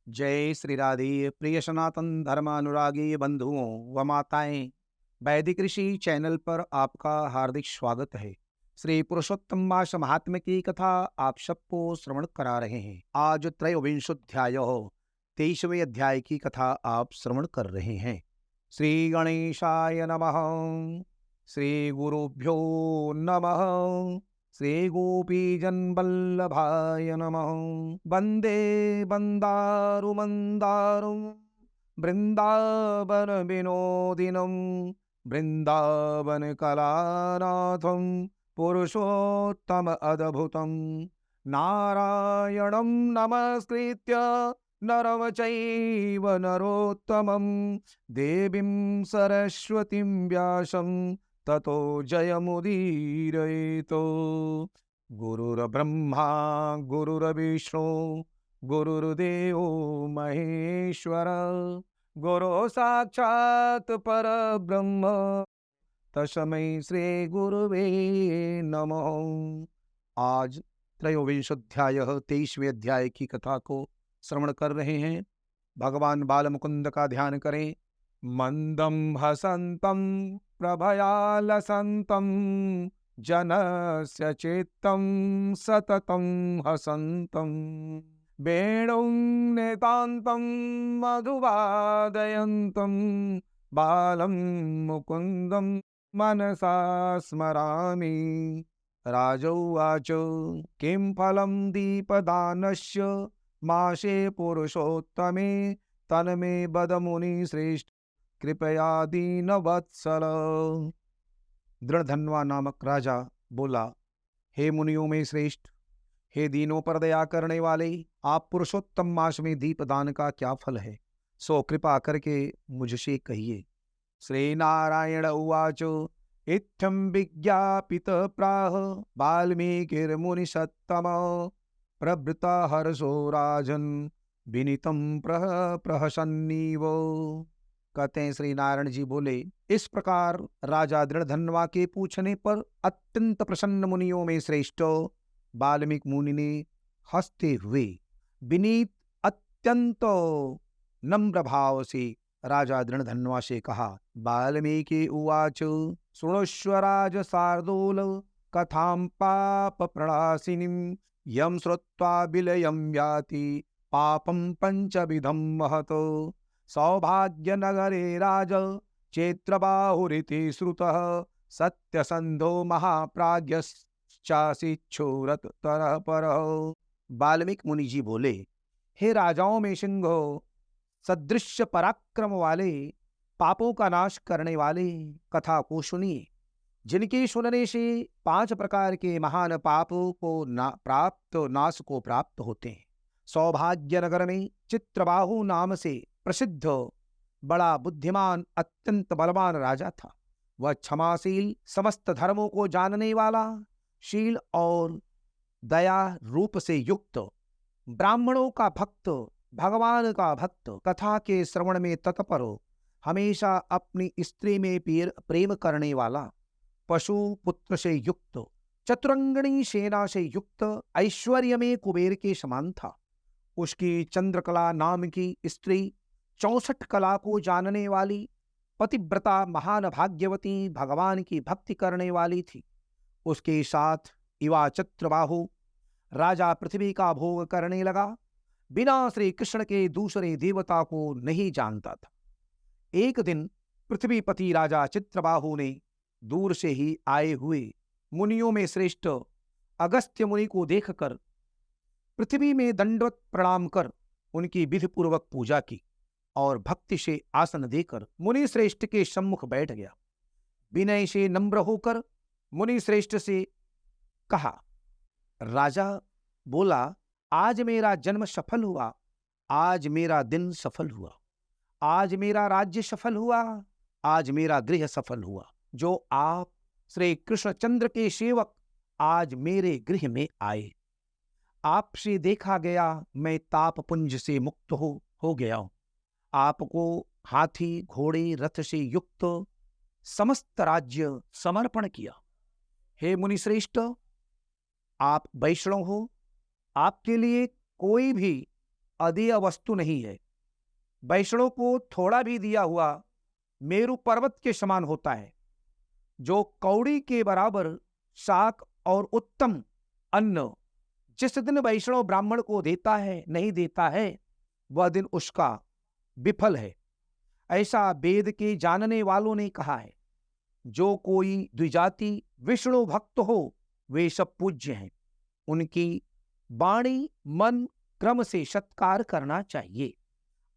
जय श्री राधे। प्रिय सनातन धर्म अनुरागी बंधुओं व माताएं, वैदिक ऋषि चैनल पर आपका हार्दिक स्वागत है। श्री पुरुषोत्तम मास महात्म्य की कथा आप सबको श्रवण करा रहे हैं। आज त्रयोविंशोध्याय 23वें अध्याय की कथा आप श्रवण कर रहे हैं। श्री गणेशाय नमः। श्री गुरुभ्यो नमः। श्री गोपीजनवल्लभाय नमः। वन्दे वन्दारुमन्दारुं वृन्दावन विनोदिनं वृन्दावनकलानाथं पुरुषोत्तम अद्भुतं नारायणं नमस्कृत्य नरं चैव नरोत्तमं देवीं सरस्वतीं व्यासं ततो जयमुदीरयेत्। गुरुर्ब्रह्मा गुरुर्विष्णु गुरुर्देवो महेश्वर गुरु साक्षात् परब्रह्म तस्मै श्री गुरुवे नमः। आज त्रयोविंशोध्याय 23वें अध्याय की कथा को श्रवण कर रहे हैं। भगवान बालमुकुंद का ध्यान करें। मंदं हसन्तं प्रभयालसन्तं जनस्य चित्तं सततं हसन्तं वेणुं नितान्तं मधुवादयन्तं बालं मुकुन्दं मनसा स्मरामि। राजोवाच किं फलं दीपदानस्य मासे पुरुषोत्तमे तन्मे बद मुनि श्रेष्ठ कृपया दीनवत्सल। दृढ़धन्वा नामक राजा बोला, हे मुनियों में श्रेष्ठ, हे दीनों पर दया करने वाले, आप पुरुषोत्तम मास में दीपदान का क्या फल है, सो कृपा करके मुझसे कहिए। श्री नारायण उवाच इत्थं विज्ञापित प्राह वाल्मीकिर्मुनिसत्तम प्रवृत्ता हर्षो राजन् विनीतं प्रहसन्नीव। कहते हैं श्री नारायण जी बोले, इस प्रकार राजा दृढ़धन्वा के पूछने पर अत्यंत प्रसन्न मुनियों में श्रेष्ठ वाल्मीकि मुनि ने हंसते हुए विनीत अत्यंत नम्र भाव से राजा दृढ़धन्वा से कहा। वाल्मीकि उवाच शृणुष्व राज शार्दूल कथां पाप प्रणाशिनीं यं श्रुत्वा विलयं याति पापं पंचविधं महत्। सौभाग्यनगरे राज चेत्रबाहुरिति श्रुतः सत्यसन्धो महाप्राज्ञश्चाशिक्षुरत तरः परः। वाल्मीकि मुनि जी बोले, हे राजाओं में सिंह सदृश्य पराक्रम वाले, पापों का नाश करने वाले, कथा को सुनिए, जिनके सुनने से 5 प्रकार के महान पापों को नाश को प्राप्त होते हैं। सौभाग्य नगर में चित्रबाहु नाम से प्रसिद्ध बड़ा बुद्धिमान अत्यंत बलवान राजा था। वह क्षमाशील, समस्त धर्मों को जानने वाला, शील और दया रूप से युक्त, ब्राह्मणों का भक्त, भगवान का भक्त, कथा के श्रवण में तत्पर, हमेशा अपनी स्त्री में प्रेम करने वाला, पशु पुत्र से युक्त, चतुरंगणी सेना से युक्त, ऐश्वर्य में कुबेर के समान था। उसकी चंद्रकला नाम की स्त्री 64 कला को जानने वाली, पतिव्रता, महान भाग्यवती, भगवान की भक्ति करने वाली थी। उसके साथ युवा चित्रबाहु राजा पृथ्वी का भोग करने लगा, बिना श्री कृष्ण के दूसरे देवता को नहीं जानता था। एक दिन पृथ्वीपति राजा चित्रबाहु ने दूर से ही आए हुए मुनियों में श्रेष्ठ अगस्त्य मुनि को देखकर पृथ्वी में दंडवत प्रणाम कर उनकी विधि पूर्वक पूजा की और भक्ति से आसन देकर मुनि श्रेष्ठ के सम्मुख बैठ गया। विनय से नम्र होकर मुनि श्रेष्ठ से कहा। राजा बोला, आज मेरा जन्म सफल हुआ, आज मेरा दिन सफल हुआ, आज मेरा राज्य सफल हुआ, आज मेरा गृह सफल हुआ। जो आप श्री कृष्णचंद्र के सेवक आज मेरे गृह में आए, आपसे देखा गया मैं ताप पुंज से मुक्त हो गया हूं। आपको हाथी, घोड़े, रथ से युक्त समस्त राज्य समर्पण किया। हे मुनि श्रेष्ठ, आप वैष्णव हो, आपके लिए कोई भी अदेय वस्तु नहीं है। वैष्णव को थोड़ा भी दिया हुआ मेरु पर्वत के समान होता है। जो कौड़ी के बराबर शाक और उत्तम अन्न जिस दिन वैष्णव ब्राह्मण को देता है, नहीं देता है, वह दिन उसका विफल है। ऐसा वेद के जानने वालों ने कहा है। जो कोई द्विजाति विष्णु भक्त हो वे सब पूज्य हैं। उनकी वाणी मन क्रम से सत्कार करना चाहिए।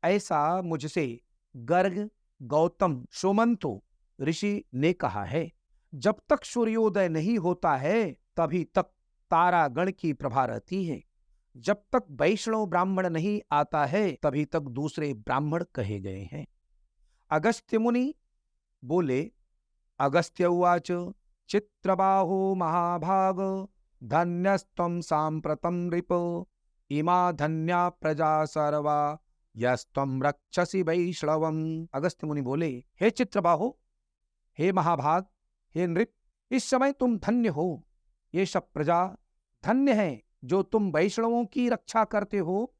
ऐसा मुझसे गर्ग गौतम सुमंतो ऋषि ने कहा है। जब तक सूर्योदय नहीं होता है तभी तक तारागण की प्रभा रहती है। जब तक वैष्णव ब्राह्मण नहीं आता है तभी तक दूसरे ब्राह्मण कहे गए हैं। अगस्त्य मुनि बोले, अगस्त्य उवाच चित्रबाहो महाभाग धन्यस्त्वं सांप्रतं नृप इमा धन्या प्रजा सर्वा यस्त्वं रक्षसि वैष्णवम्। अगस्त्य मुनि बोले, हे चित्रबाहो, हे महाभाग, हे नृप, इस समय तुम धन्य हो। ये सब प्रजा धन्य है जो तुम वैष्णवों की रक्षा करते हो।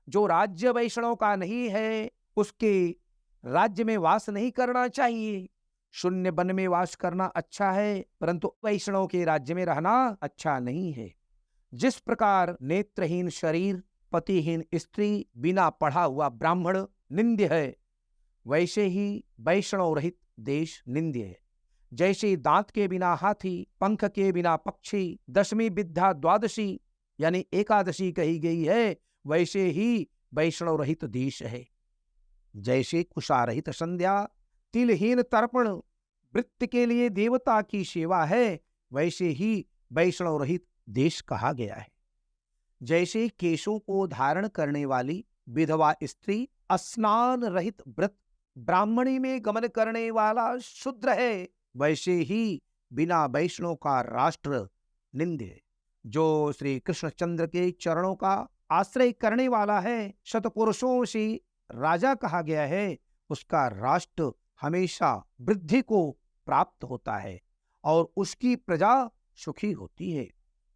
जो राज्य वैष्णव का नहीं है उसके राज्य में वास नहीं करना चाहिए। शून्य वन में वास करना अच्छा है, परंतु वैष्णव के राज्य में रहना अच्छा नहीं है। जिस प्रकार नेत्रहीन शरीर, पतिहीन स्त्री, बिना पढ़ा हुआ ब्राह्मण निंद्य है, वैसे ही वैष्णव रहित देश निंद्य है। जैसे दांत के बिना हाथी, पंख के बिना पक्षी, दशमी विद्या द्वादशी यानी एकादशी कही गई है, वैसे ही वैष्णव रहित देश है। जैसे कुशारहित संध्या, तिलहीन तर्पण, वृत्ति के लिए देवता की सेवा है, वैसे ही वैष्णव रहित देश कहा गया है। जैसे केशों को धारण करने वाली विधवा स्त्री स्नान रहित व्रत ब्राह्मणी में गमन करने वाला शूद्र है, वैसे ही बिना वैष्णव का राष्ट्र निंद्य है। जो श्री कृष्णचंद्र के चरणों का आश्रय करने वाला है, शतपुरुषों से राजा कहा गया है, उसका राष्ट्र हमेशा वृद्धि को प्राप्त होता है और उसकी प्रजा सुखी होती है।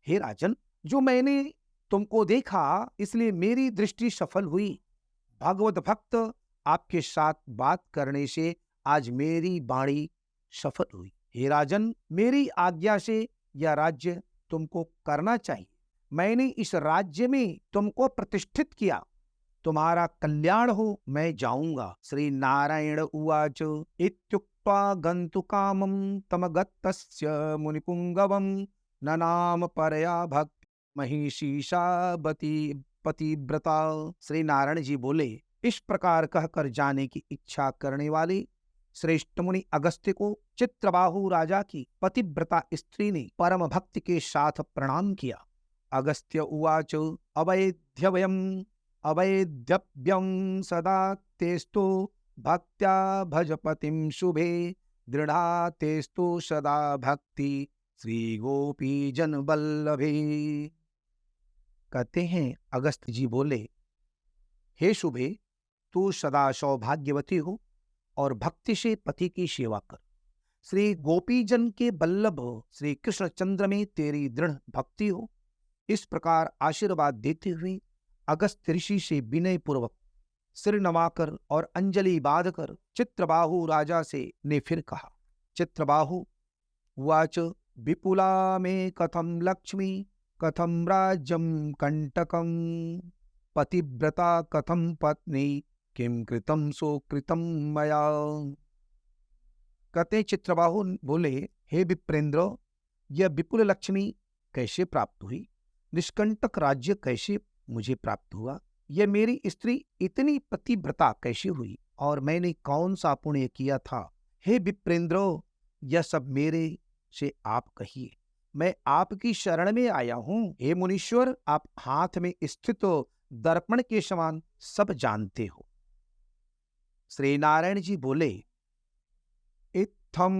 हे राजन, जो मैंने तुमको देखा इसलिए मेरी दृष्टि सफल हुई। भगवत भक्त आपके साथ बात करने से आज मेरी वाणी सफल हुई। हे राजन, मेरी आज्ञा से यह राज्य तुमको करना चाहिए। मैंने इस राज्य में तुमको प्रतिष्ठित किया। तुम्हारा कल्याण हो, मैं जाऊंगा। श्री नारायण उवाच इत्युक्त्वा गन्तु कामं तमगतस्य मुनिपुंगवं ननाम परया भक्त महिषीषा पतिव्रता। श्री नारायण जी बोले, इस प्रकार कहकर जाने की इच्छा करने वाली श्रेष्ठ मुनि अगस्त्य को चित्रबाहु राजा की पतिव्रता स्त्री ने परम भक्ति के साथ प्रणाम किया। अगस्त्य उवाच अवैध्यव्यं सदा तेस्तु भक्त्या भजपतिं शुभे दृढ़ा तेस्तु सदा भक्ति श्री गोपी जन वल्लभे। कहते हैं अगस्त्य जी बोले, हे शुभे, तू सदा सौभाग्यवती हो और भक्ति से पति की सेवा कर। श्री गोपीजन के बल्लभ श्री कृष्णचंद्र में तेरी दृढ़ भक्ति हो। इस प्रकार आशीर्वाद देते हुए अगस्त्य ऋषि से विनय पूर्वक सिर नवाकर और अंजलि बांधकर चित्रबाहु राजा से ने फिर कहा। चित्रबाहु उवाच विपुला में कथम लक्ष्मी कथम राज्यम कंटकम पतिव्रता कथम पत्नी किम कृतम सो कृतम मया। कहते चित्रबाहु बोले, हे विप्रेंद्र, यह विपुल लक्ष्मी कैसे प्राप्त हुई? निष्कंटक राज्य कैसे मुझे प्राप्त हुआ? यह मेरी स्त्री इतनी पतिव्रता कैसे हुई और मैंने कौन सा पुण्य किया था? हे विप्रेंद्र, यह सब मेरे से आप कहिए। मैं आपकी शरण में आया हूं। हे मुनीश्वर, आप हाथ में स्थित दर्पण के समान सब जानते हो। श्री नारायण जी बोले, इत्थम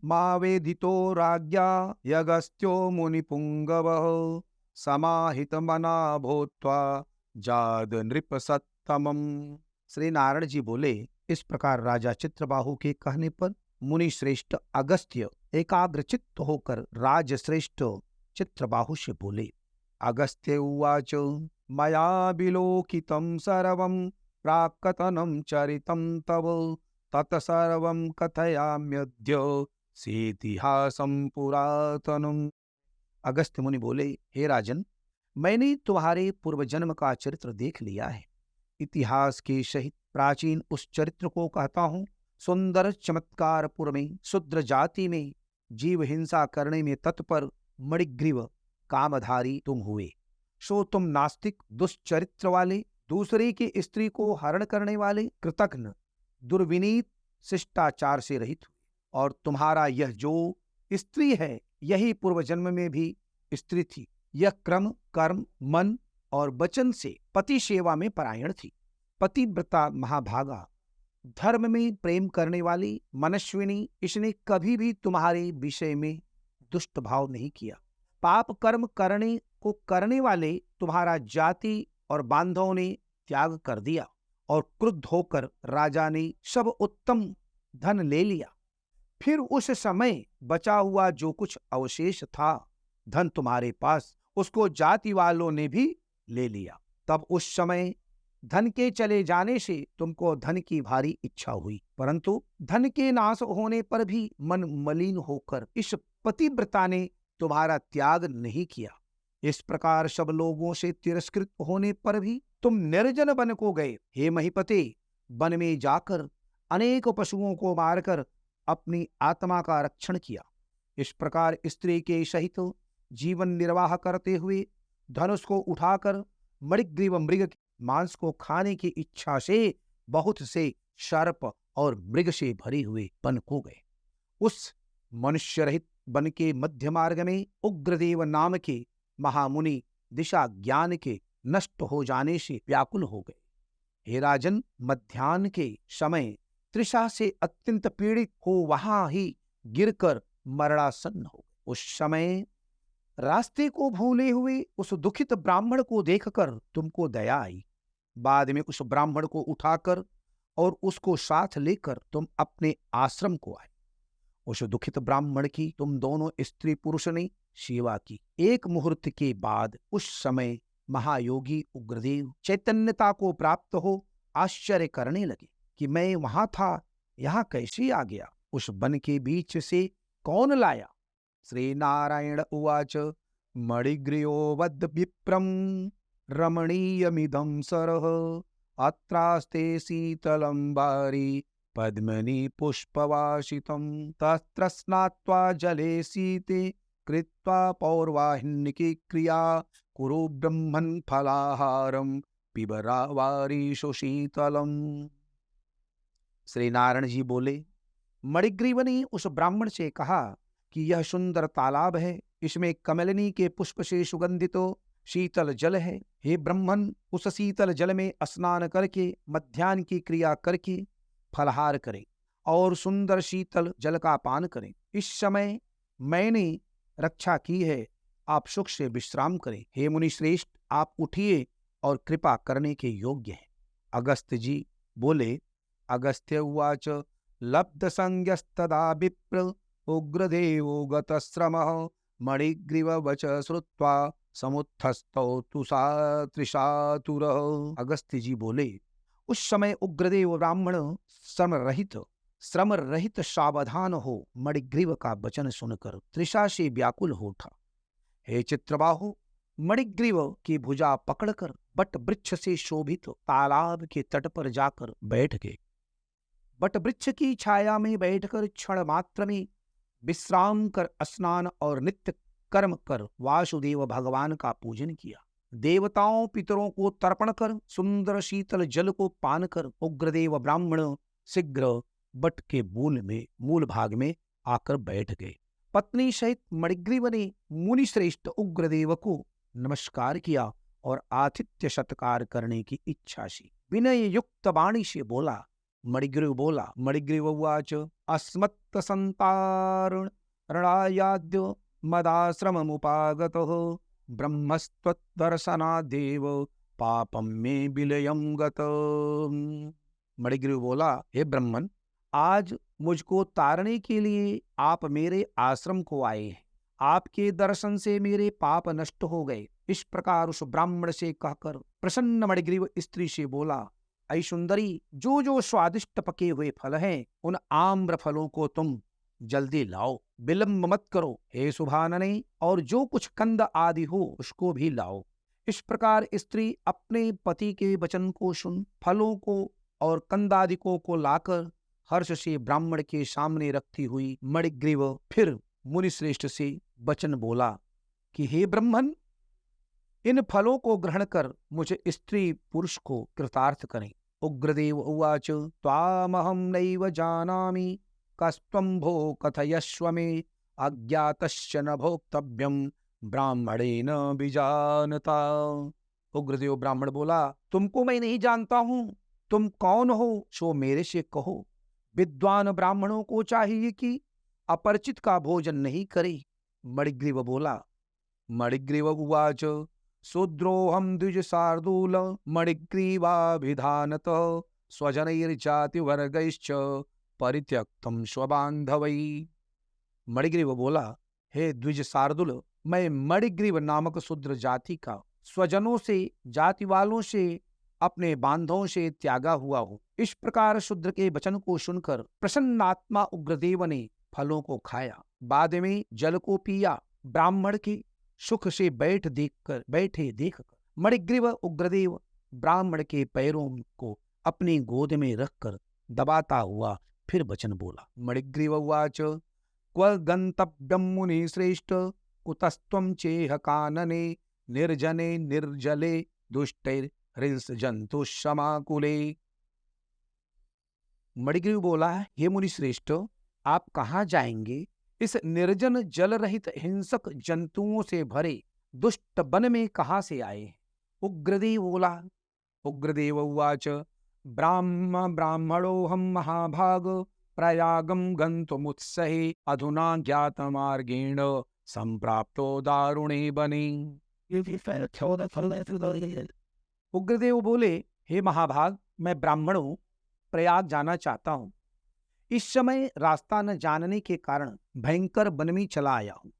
मावेदितो राज्ञा यगस्त्यो मुनिपुंगवः समाहित मना भूत्वा जाद नृप सत्तमम। श्री नारायण जी बोले, इस प्रकार राजा चित्रबाहु के कहने पर मुनि श्रेष्ठ अगस्त्य एकाग्रचित्त होकर राजश्रेष्ठ चित्रबाहु से बोले। अगस्त्य उवाच मया विलोकितं सर्वं प्राक्कथनं चरितं तव तत्सर्वं कथयाम्यद्य सेतिहासं पुरातनम्। अगस्त्य मुनि बोले, हे राजन, मैंने तुम्हारे पूर्व जन्म का चरित्र देख लिया है। इतिहास के सहित प्राचीन उस चरित्र को कहता हूँ। सुंदर चमत्कारपुर में शूद्र जाति में जीव हिंसा करने में तत्पर मणिग्रीव कामधारी तुम हुए। सो तुम नास्तिक, दुष्चरित्र वाले, दूसरे की स्त्री को हरण करने वाले, कृतघ्न, दुर्विनीत, शिष्टाचार से रहित हुए। और तुम्हारा यह जो स्त्री है, यही पूर्व जन्म में भी स्त्री थी। यह क्रम, कर्म, मन और वचन से पति सेवा में परायण थी। पतिव्रता महाभागा, धर्म में प्रेम करने वाली मनस्विनी, इसने कभी भी तुम्हारे विषय में दुष्ट भाव नहीं किया। पाप कर्म करने को करने वाले तुम्हारा जाति और बांधवों ने त्याग कर दिया और क्रुद्ध होकर राजा ने सब उत्तम धन ले लिया। फिर उस समय बचा हुआ जो कुछ अवशेष था धन तुम्हारे पास, उसको जाति वालों ने भी ले लिया। तब उस समय धन के चले जाने से तुमको धन की भारी इच्छा हुई, परंतु धन के नाश होने पर भी मन मलिन होकर इस पतिव्रता ने तुम्हारा त्याग नहीं किया। इस प्रकार सब लोगों से तिरस्कृत होने पर भी तुम निर्जन वन को गए। हे महीपते, वन में जाकर अनेक पशुओं को मारकर अपनी आत्मा का रक्षण किया। इस प्रकार स्त्री के सहित जीवन निर्वाह करते हुए धनुष को उठाकर मणिग्रीव मृग के मांस को खाने की इच्छा से बहुत से सर्प और मृग से भरे हुए वन को गए। उस मनुष्य रहित वन के मध्य मार्ग में उग्रदेव नाम के महामुनि दिशा ज्ञान के नष्ट हो जाने से व्याकुल हो गए। हे राजन, मध्याह्न के समय तृषा से अत्यंत पीड़ित हो वहां ही गिरकर मरणासन्न हो गए। उस समय रास्ते को भूले हुए उस दुखित ब्राह्मण को देखकर तुमको दया आई। बाद में उस ब्राह्मण को उठाकर और उसको साथ लेकर तुम अपने आश्रम को आए। उस दुखित ब्राह्मण की तुम दोनों स्त्री पुरुष ने सेवा की। एक मुहूर्त के बाद उस समय महायोगी उग्रदेव चैतन्यता को प्राप्त हो आश्चर्य करने लगे कि मैं वहां था, यहाँ कैसे आ गया? उस वन के बीच से कौन लाया? श्री नारायण उवाच मणिग्रीयो वद विप्रम रमणीयमिदं सरः अत्रास्ते शीतलं वारि पद्मनि पुष्पवासितं तत्र स्नात्वा जले शीते कृत्वा पौर्वाहिन्यकी क्रिया कुरु ब्रह्मन् फलाहारं पिबरा वारिषु शीतलम्। श्री नारायण जी बोले, मणिग्रीव ने उस ब्राह्मण से कहा कि यह सुंदर तालाब है, इसमें कमलिनी के पुष्प से सुगंधित शीतल जल है। हे ब्रह्मन, उस शीतल जल में स्नान करके मध्याह्न की क्रिया करके फलहार करें और सुंदर शीतल जल का पान करें। इस समय मैंने रक्षा की है, आप सुख से विश्राम करें। हे मुनि श्रेष्ठ, आप उठिए और कृपा करने के योग्य हैं। अगस्त्य जी बोले, अगस्त्य उवाच लब्ध संज्ञस्तदा विप्र उग्रदेवो गतश्रमः मणिग्रीव वच श्रुत्वा समुत्थस्थौ तृषातुरः। अगस्त्य जी बोले, उस समय उग्रदेव ब्राह्मण श्रम रहित सावधान हो मणिग्रीव का वचन सुनकर तृषा से व्याकुल हो उठा। हे चित्रबाहु, मणिग्रीव की भुजा पकड़कर बट वृक्ष से शोभित तालाब के तट पर जाकर बैठ गए। बट वृक्ष की छाया में बैठकर क्षण मात्र में विश्राम कर स्नान और नित्य कर्म कर वासुदेव भगवान का पूजन किया। देवताओं पितरों को तर्पण कर सुंदर शीतल जल को पान कर उग्रदेव ब्राह्मण शीघ्र बट के मूल भाग में आकर बैठ गए। पत्नी सहित मणिग्रीव ने मुनि श्रेष्ठ उग्रदेव को नमस्कार किया और आतिथ्य सत्कार करने की इच्छा से विनय युक्त वाणी से बोला। मणिग्रीव उवाच अस्मत् संतारण रणायाद्य मदाश्रममुपागतः ब्रह्मस्त्वद्दर्शनादेव पापम में विलयम गत। मणिग्रीव बोला, हे ब्रह्मन, आज मुझको तारने के लिए आप मेरे आश्रम को आए हैं। आपके दर्शन से मेरे पाप नष्ट हो गए। इस प्रकार उस ब्राह्मण से कहकर प्रसन्न मणिग्रीव स्त्री से बोला, ऐ सुंदरी, जो जो स्वादिष्ट पके हुए फल हैं, उन आम्र फलों को तुम जल्दी लाओ, विलंब मत करो हे सुभानने, और जो कुछ कंद आदि हो उसको भी लाओ। इस प्रकार स्त्री अपने पति के वचन को सुन फलों को और कंदादिकों को लाकर हर्ष से ब्राह्मण के सामने रखती हुई मणिग्रीव फिर मुनिश्रेष्ठ से वचन बोला कि हे ब्रह्मन, इन फलों को ग्रहण कर मुझे स्त्री पुरुष को कृतार्थ करें। उग्रदेव उवाच त्वामहं नैव जानामि कस्त्वं भो कथयस्व मे, अज्ञातश्च न भोक्तव्यं ब्राह्मणेन विजानता। उग्रदेव ब्राह्मण बोला, तुमको मैं नहीं जानता हूं, तुम कौन हो सो मेरे से कहो। विद्वान ब्राह्मणों को चाहिए कि अपरिचित का भोजन नहीं करे। मणिग्रीव बोला। मणिग्रीव उवाच शूद्रोऽहं द्विज शार्दूल मणिग्रीवाभिधानत, स्वजनैर्जातिवर्गैश्च परित्यक्तं स्वबान्धवै। मणिग्रीव बोला, हे द्विज शार्दूल, मैं मणिग्रीव नामक शूद्र जाति का स्वजनों से, जाति वालों से, अपने बांधवों से त्यागा हुआ हूँ। इस प्रकार शूद्र के वचन को सुनकर प्रसन्नात्मा उग्रदेव ने फलों को खाया, बाद में जल को पिया। ब्राह्मण के सुख से बैठे देखकर मणिग्रीव उग्रदेव ब्राह्मण के पैरों को अपनी गोद में रखकर दबाता हुआ फिर वचन बोला। मणिग्रीव उवाच क्व गंतव्यं मुनि श्रेष्ठ, कुतस्त्वं चेह कानने, निर्जने निर्जले दुष्टैर्हिंस जंतु समाकुले। मणिग्रीव बोला, हे मुनि श्रेष्ठ, आप कहाँ जाएंगे? इस निर्जन जल रहित हिंसक जंतुओं से भरे दुष्ट वन में कहाँ से आए? उग्रदेव बोला। उग्रदेव उवाच ब्राह्मणोऽहं महाभाग, प्रयागं गन्तुमुत्सहे, अधुना ज्ञातमार्गेण संप्राप्तो दारुणे बने। उग्रदेव बोले, हे महाभाग, मैं ब्राह्मण हूं, प्रयाग जाना चाहता हूं। इस समय रास्ता न जानने के कारण भयंकर वन में चला आया हूं।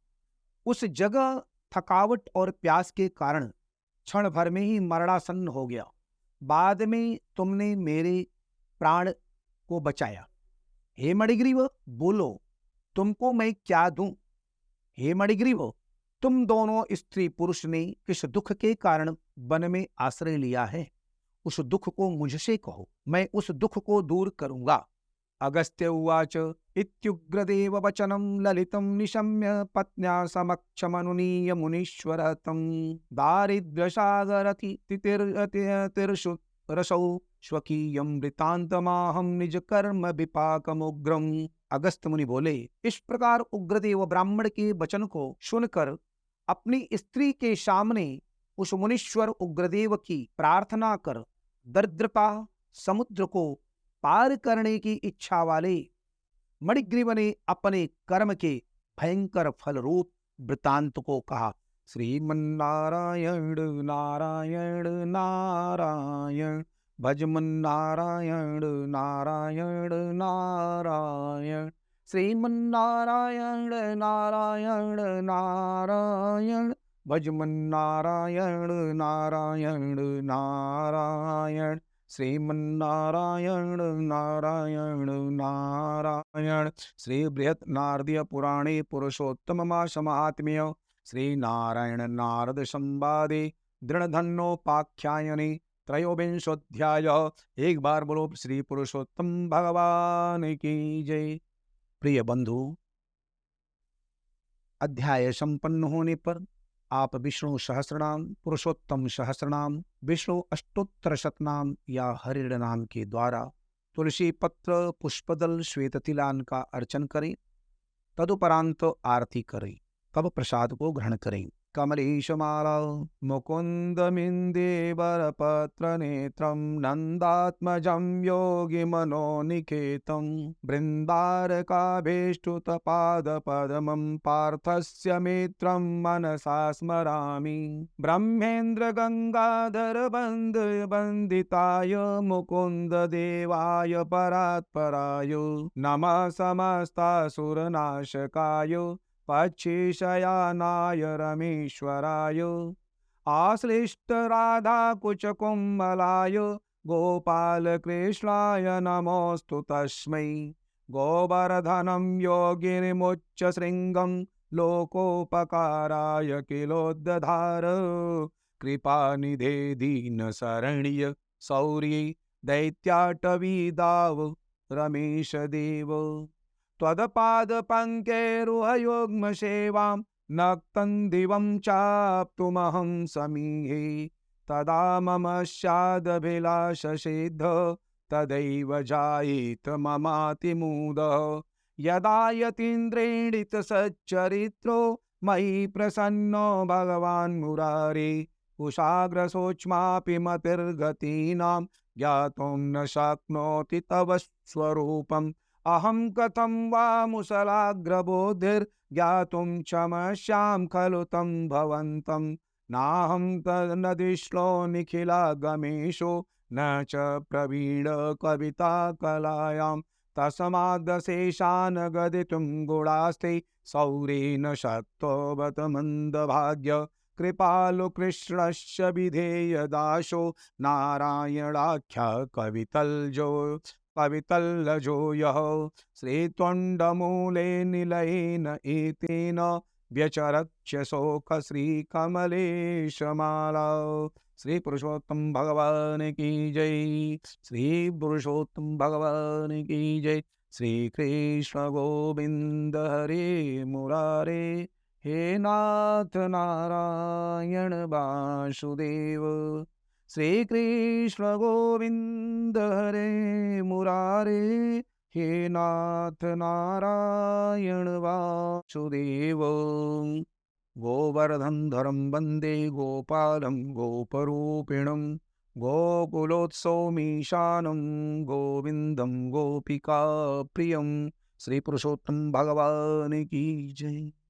उस जगह थकावट और प्यास के कारण क्षण भर में ही मरणासन्न हो गया। बाद में तुमने मेरे प्राण को बचाया। हे मणिग्रीव, बोलो, तुमको मैं क्या दूं? हे मणिग्रीव, तुम दोनों स्त्री पुरुष ने किस दुख के कारण वन में आश्रय लिया है, उस दुख को मुझसे कहो, मैं उस दुख को दूर करूंगा। अगस्त्य उवाच इत्युग्रदेव वचनं ललितं निशम्य, पत्न्या समक्षमनुनीय मुनीश्वरः तं दारिद्र्यसागरति तितिर्षु रसौ स्वकीयं वृतान्तमाहं निज कर्म विपाकमुग्रम। अगस्त्य मुनि बोले, इस प्रकार उग्रदेव ब्राह्मण के वचन को सुनकर अपनी स्त्री के सामने उस मुनीश्वर उग्रदेव की प्रार्थना कर दरिद्रता समुद्र को पार करने की इच्छा वाले मणिग्रीव ने अपने कर्म के भयंकर फल रूप वृतांत को कहा। श्रीमन्नारायण नारायण नारायण, भजमन्नारायण नारायण नारायण, श्रीमन्नारायण नारायण नारायण, भजमन्नारायण नारायण नारायण, श्रीमन्नारायण नारायण नारायण। श्री बृहत् नारदीय पुराणे पुरुषोत्तम मास महात्म्य, श्री नारायण नारद संवादे दृढ़धन्योपाख्यायने त्रयोविंशोऽध्याय। एक बार बोलो श्री पुरुषोत्तम भगवान की जय। प्रिय बंधु, अध्याय संपन्न होने पर आप विष्णु सहस्रनाम, पुरुषोत्तम सहस्रनाम, विष्णु अष्टोत्तर शतनाम या हरिण नाम के द्वारा तुलसी पत्र, पुष्पदल, श्वेत तिलान का अर्चन करें। तदुपरांत आरती करें, तब प्रसाद को ग्रहण करें। कमलेशमाला मुकुंदमिंदेवर पत्र नेत्रम, नंदात्मजं योगी मनोनिकेतं, बृंदारकाभीष्टुत पाद पद्मं, पार्थस्य मित्रं मनसा स्मरामि। ब्रह्मेन्द्र गंगाधर बंदिताय, मुकुंद देवाय परात्पराय, नमः समस्तासुरनाशकाय, पक्षीशयानाय रमेश्वराय, आश्लिष्ट राधा कुच कुम्मलाय गोपाल कृष्णाय नमोस्तु तस्मै। गोवर्धनं योगिनिमुच्च श्रृंगं लोकोपकाराय किलोद्दधार। कृपानिधे दीनशरण्य शौर्ये दैत्याटवीदाव रमेश देव। त्वदपादपङ्केरुहयोग्मसेवां नक्तं दिवं चाप्तुमहं समीहे। तदा मम स्यादभिलाषसिद्ध तदैव जायेत ममातिमूदः। यदा यतीन्द्रेणितसच्चरित्रो मयि प्रसन्नो भगवान् मुरारे। कुशाग्रशोच्मापि मतिर्गतीनां ज्ञातुं न शक्नोति तव स्वरूपम्। अहं कथं वा मुसलाग्रबोधिर्ज्ञातुं क्षमस्यां खलु तं भवन्तं। नाहं तन्नदिश्लो निखिलागमेषु न च प्रवीण कविता कलायां। तस्मादशेषान् गदितुं गुणास्ते सौरेन शक्तो बत मन्दभाग्य। कृपालु कृष्णस्य विधेयदासो नारायणाख्या कवितल्लजो यः। श्रीत्वण्डमूले निलयेन एतेन व्यचरच्य शोक श्रीकमलेशमाला। श्री पुरुषोत्तम भगवान की जय। श्री पुरुषोत्तम भगवान की जय। श्री कृष्ण गोविंद हरे मुरारे। हे नाथ नारायण वासुदेव। श्री कृष्ण गोविंद हरे मुरारे। हे नाथ नारायण वासुदेव। गोवर्धनधरं वन्दे गोपालं गोपरूपिणं। गोकुलोत्सवमीशानं गोविन्दं गोपिकाप्रियं। श्री पुरुषोत्तम भगवान की जय।